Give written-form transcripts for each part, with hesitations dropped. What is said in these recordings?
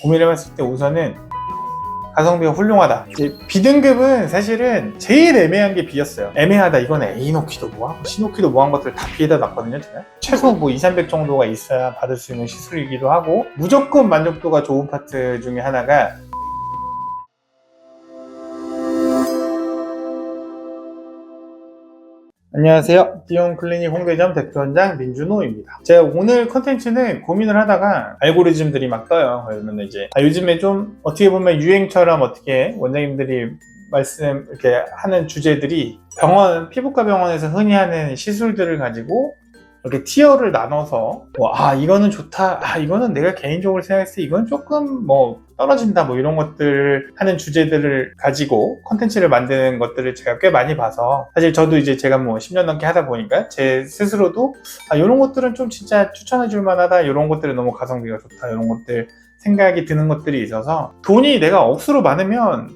고민해봤을 때 우선은 가성비가 훌륭하다. 이제 B등급은 사실은 제일 애매한 게 B였어요. 애매하다. 이건 A 놓기도 뭐하고 C 놓기도 뭐한 것들 다 B에다 놨거든요. 제가. 최소 뭐 2, 300 정도가 있어야 받을 수 있는 시술이기도 하고, 무조건 만족도가 좋은 파트 중에 하나가 안녕하세요. 띠용클리닉 홍대점 대표원장 민준호입니다. 제가 오늘 컨텐츠는 고민을 하다가 알고리즘들이 막 떠요. 그러면 이제 요즘에 좀 어떻게 보면 유행처럼 어떻게 원장님들이 말씀 이렇게 하는 주제들이 피부과 병원에서 흔히 하는 시술들을 가지고 이렇게 티어를 나눠서 이거는 좋다, 이거는 내가 개인적으로 생각했을 때 이건 조금 떨어진다, 이런 것들 하는 주제들을 가지고 컨텐츠를 만드는 것들을 제가 꽤 많이 봐서, 사실 저도 이제 제가 10년 넘게 하다 보니까 제 스스로도 이런 것들은 좀 진짜 추천해 줄 만하다, 이런 것들은 너무 가성비가 좋다, 이런 것들 생각이 드는 것들이 있어서, 돈이 내가 억수로 많으면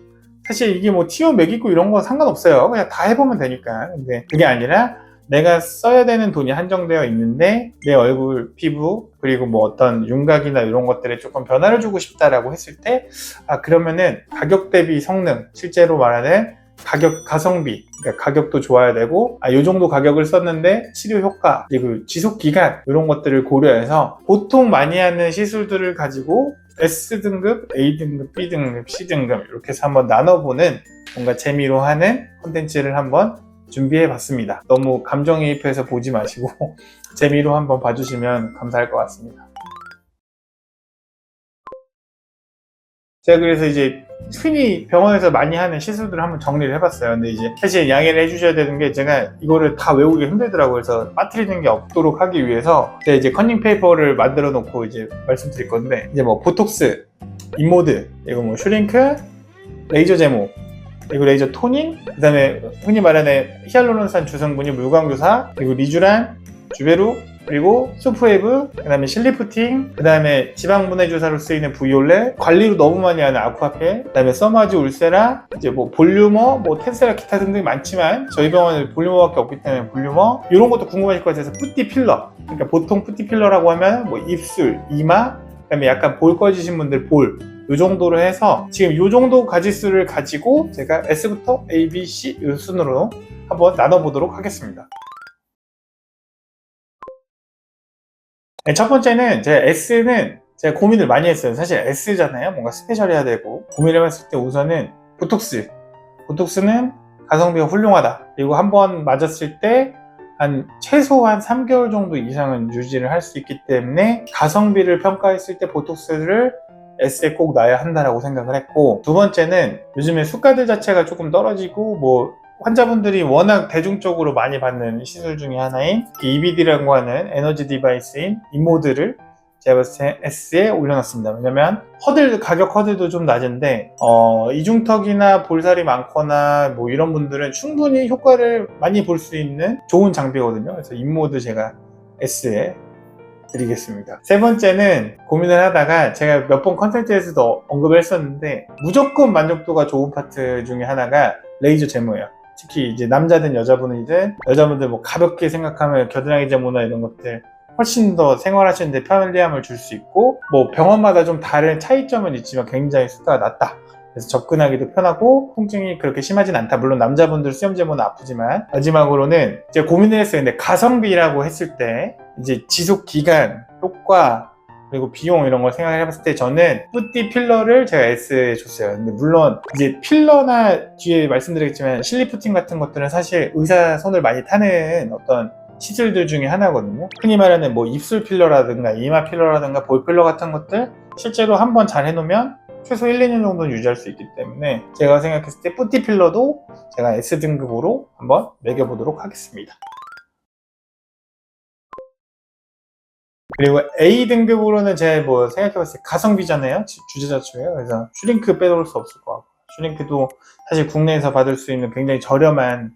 사실 이게 티어 매기고 이런 거 상관없어요. 그냥 다 해보면 되니까. 근데 그게 아니라 내가 써야 되는 돈이 한정되어 있는데 내 얼굴, 피부, 그리고 어떤 윤곽이나 이런 것들에 조금 변화를 주고 싶다라고 했을 때, 그러면은 가격 대비 성능, 실제로 말하는 가성비, 그러니까 가격도 좋아야 되고, 이 정도 가격을 썼는데 치료 효과, 그리고 지속 기간, 이런 것들을 고려해서 보통 많이 하는 시술들을 가지고 S등급, A등급, B등급, C등급 이렇게 해서 한번 나눠보는 뭔가 재미로 하는 콘텐츠를 한번 준비해 봤습니다. 너무 감정이입해서 보지 마시고 재미로 한번 봐주시면 감사할 것 같습니다. 제가 그래서 이제 흔히 병원에서 많이 하는 시술들을 한번 정리를 해봤어요. 근데 이제 사실 양해를 해주셔야 되는 게, 제가 이거를 다 외우기 힘들더라고요. 그래서 빠뜨리는 게 없도록 하기 위해서 제가 이제 커닝 페이퍼를 만들어 놓고 이제 말씀드릴 건데, 이제 보톡스, 인모드, 그리고 슈링크, 레이저 제모, 그리고 레이저 토닝, 그 다음에 흔히 말하는 히알루론산 주성분이 물광교사, 그리고 리쥬란, 주베루, 그리고 소프웨브, 그 다음에 실리프팅, 그 다음에 지방분해 주사로 쓰이는 부이올레, 관리로 너무 많이 하는 아쿠아펠, 그 다음에 써마즈 울세라, 이제 볼류머, 텐세라 기타 등등이 많지만 저희 병원은 볼류머밖에 없기 때문에 볼류머, 이런 것도 궁금하실 것 같아서 뿌띠 필러, 그러니까 보통 뿌띠 필러라고 하면 입술, 이마, 그 다음에 약간 볼 꺼지신 분들 볼, 이 정도로 해서 지금 이 정도 가지수를 가지고 제가 S부터 A, B, C 이 순으로 한번 나눠보도록 하겠습니다. 첫 번째는 제가 S는 제가 고민을 많이 했어요. 사실 S잖아요. 뭔가 스페셜 해야 되고, 고민을 했을 때 우선은 보톡스는 가성비가 훌륭하다. 그리고 한번 맞았을 때 최소한 3개월 정도 이상은 유지를 할 수 있기 때문에 가성비를 평가했을 때 보톡스를 S에 꼭 놔야 한다라고 생각을 했고, 두 번째는 요즘에 수가들 자체가 조금 떨어지고 환자분들이 워낙 대중적으로 많이 받는 시술 중에 하나인 EBD라고 하는 에너지 디바이스인 인모드를 제가 봤을 때 S에 올려놨습니다. 왜냐면 가격 허들도 좀 낮은데 이중턱이나 볼살이 많거나 이런 분들은 충분히 효과를 많이 볼 수 있는 좋은 장비거든요. 그래서 인모드 제가 S에 드리겠습니다. 세 번째는 고민을 하다가 제가 몇 번 컨텐츠에서도 언급을 했었는데, 무조건 만족도가 좋은 파트 중에 하나가 레이저 제모예요. 특히 이제 남자든 여자분이든, 여자분들 가볍게 생각하면 겨드랑이 제모나 이런 것들 훨씬 더 생활하시는데 편리함을 줄 수 있고, 병원마다 좀 다른 차이점은 있지만 굉장히 수가가 낮다. 그래서 접근하기도 편하고 통증이 그렇게 심하진 않다. 물론 남자분들 수염 제모는 아프지만. 마지막으로는 제가 고민을 했어요. 근데 가성비라고 했을 때 이제 지속 기간, 효과, 그리고 비용 이런 걸 생각을 해봤을 때 저는 뿌띠 필러를 제가 S에 줬어요. 근데 물론 이제 필러나 뒤에 말씀드리겠지만 실리프팅 같은 것들은 사실 의사 손을 많이 타는 어떤 시술들 중에 하나거든요. 흔히 말하는 입술 필러라든가 이마 필러라든가 볼 필러 같은 것들 실제로 한번 잘 해놓으면 최소 1, 2년 정도는 유지할 수 있기 때문에 제가 생각했을 때 뿌띠 필러도 제가 S등급으로 한번 매겨보도록 하겠습니다. 그리고 A등급으로는 제가 생각해봤을 때 가성비잖아요. 주제 자체가. 그래서 슈링크 빼놓을 수 없을 것 같고, 슈링크도 사실 국내에서 받을 수 있는 굉장히 저렴한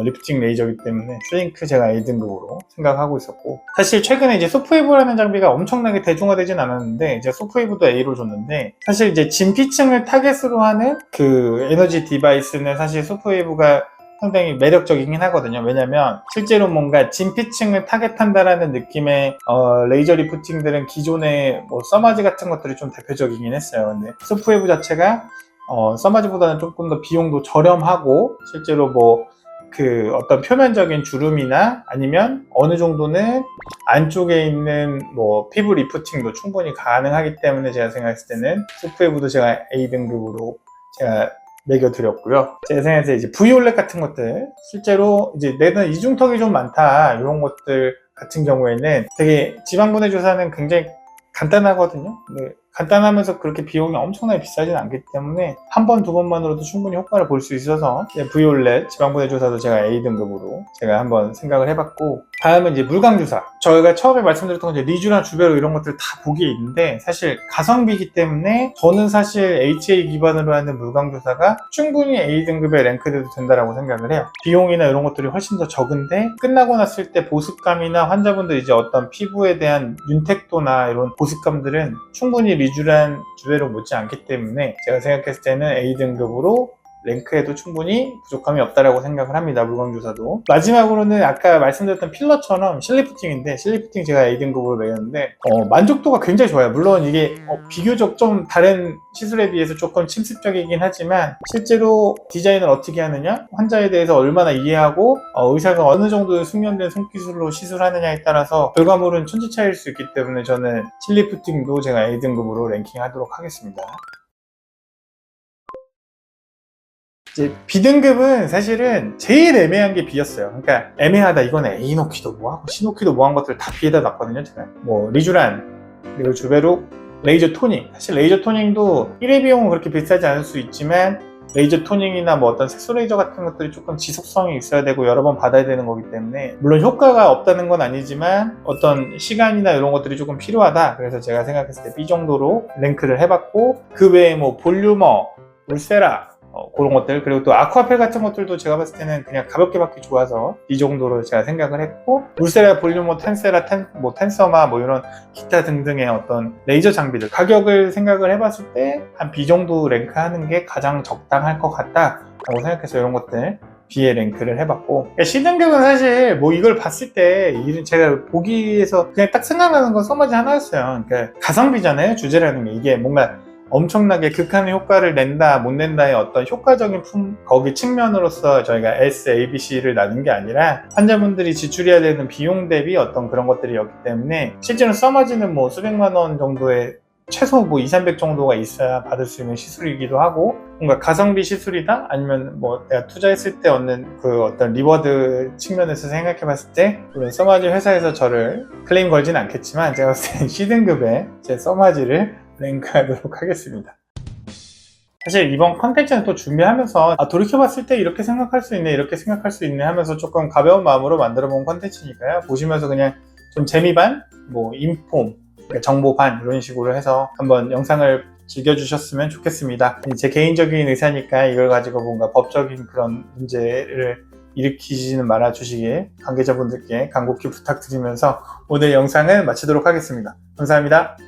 리프팅 레이저이기 때문에 슈링크 제가 A등급으로 생각하고 있었고, 사실 최근에 이제 소프웨이브라는 장비가 엄청나게 대중화되진 않았는데 이제 소프웨이브도 A로 줬는데, 사실 이제 진피층을 타겟으로 하는 그 에너지 디바이스는 사실 소프웨이브가 상당히 매력적이긴 하거든요. 왜냐면 실제로 뭔가 진피층을 타겟한다라는 느낌의 레이저 리프팅들은 기존의 뭐 써마지 같은 것들이 좀 대표적이긴 했어요. 근데 소프웨브 자체가 써마지보다는 조금 더 비용도 저렴하고 실제로 뭐 그 어떤 표면적인 주름이나 아니면 어느 정도는 안쪽에 있는 뭐 피부 리프팅도 충분히 가능하기 때문에 제가 생각했을 때는 소프웨브도 제가 A등급으로 제가 매겨드렸고요. 제가 생각했을 때 이제 V올렛 같은 것들 실제로 이제 내는 이중턱이 좀 많다 이런 것들 같은 경우에는 되게 지방분해 조사는 굉장히 간단하거든요. 근데 간단하면서 그렇게 비용이 엄청나게 비싸진 않기 때문에 한 번, 두 번만으로도 충분히 효과를 볼 수 있어서 V올렛 지방분해 조사도 제가 A등급으로 제가 한번 생각을 해봤고, 다음은 이제 물광 주사. 저희가 처음에 말씀드렸던 건 이제 리쥬나 주베로 이런 것들 다 보기에 있는데 사실 가성비이기 때문에 저는 사실 HA 기반으로 하는 물광 주사가 충분히 A등급에 랭크돼도 된다라고 생각을 해요. 비용이나 이런 것들이 훨씬 더 적은데 끝나고 났을 때 보습감이나 환자분들 이제 어떤 피부에 대한 윤택도나 이런 보습감들은 충분히 리쥬란 주베로 못지않기 때문에 제가 생각했을 때는 A등급으로 랭크에도 충분히 부족함이 없다라고 생각을 합니다. 물광주사도. 마지막으로는 아까 말씀드렸던 필러처럼 실리프팅인데, 실리프팅 제가 A등급으로 매겼는데 만족도가 굉장히 좋아요. 물론 이게 비교적 좀 다른 시술에 비해서 조금 침습적이긴 하지만 실제로 디자인을 어떻게 하느냐, 환자에 대해서 얼마나 이해하고 의사가 어느 정도 숙련된 손기술로 시술하느냐에 따라서 결과물은 천지차이일 수 있기 때문에 저는 실리프팅도 제가 A등급으로 랭킹하도록 하겠습니다. 이제 B등급은 사실은 제일 애매한 게 B였어요. 그러니까 애매하다, 이거는 A 놓기도 뭐하고 C 놓기도 뭐한 것들을 다 B에다 놨거든요. 제가 뭐 리쥬란, 그리고 주베룩, 레이저 토닝. 사실 레이저 토닝도 1회 비용은 그렇게 비싸지 않을 수 있지만 레이저 토닝이나 뭐 어떤 색소 레이저 같은 것들이 조금 지속성이 있어야 되고 여러 번 받아야 되는 거기 때문에 물론 효과가 없다는 건 아니지만 어떤 시간이나 이런 것들이 조금 필요하다. 그래서 제가 생각했을 때 B 정도로 랭크를 해봤고, 그 외에 뭐 볼류머, 울세라 그런 것들, 그리고 또 아쿠아펠 같은 것들도 제가 봤을 때는 그냥 가볍게 받기 좋아서 이 정도로 제가 생각을 했고, 울세라, 볼륨머, 텐세라, 텐서마 뭐 이런 기타 등등의 어떤 레이저 장비들 가격을 생각을 해봤을 때 한 B 정도 랭크하는 게 가장 적당할 것 같다 라고 생각해서 이런 것들 B에 랭크를 해봤고, C등급은 사실 뭐 이걸 봤을 때 제가 보기에서 그냥 딱 생각나는 건 써마지 하나였어요. 그러니까 가성비잖아요, 주제라는 게. 이게 뭔가 엄청나게 극한의 효과를 낸다 못 낸다의 어떤 효과적인 거기 측면으로서 저희가 S, A, B, C를 나눈 게 아니라 환자분들이 지출해야 되는 비용 대비 어떤 그런 것들이었기 때문에 실제로 써마지는 뭐 수백만 원 정도의 최소 뭐 200, 300 정도가 있어야 받을 수 있는 시술이기도 하고, 뭔가 가성비 시술이다? 아니면 뭐 내가 투자했을 때 얻는 그 어떤 리워드 측면에서 생각해 봤을 때, 물론 써마지 회사에서 저를 클레임 걸진 않겠지만 제가 봤을 때 C등급에 제 써마지를 랭크하도록 하겠습니다. 사실 이번 컨텐츠는 또 준비하면서 돌이켜봤을 때 이렇게 생각할 수 있네, 이렇게 생각할 수 있네 하면서 조금 가벼운 마음으로 만들어본 컨텐츠니까요. 보시면서 그냥 좀 재미 반, 뭐 인폼, 정보 반 이런 식으로 해서 한번 영상을 즐겨주셨으면 좋겠습니다. 제 개인적인 의사니까 이걸 가지고 뭔가 법적인 그런 문제를 일으키지는 말아주시길 관계자분들께 간곡히 부탁드리면서 오늘 영상을 마치도록 하겠습니다. 감사합니다.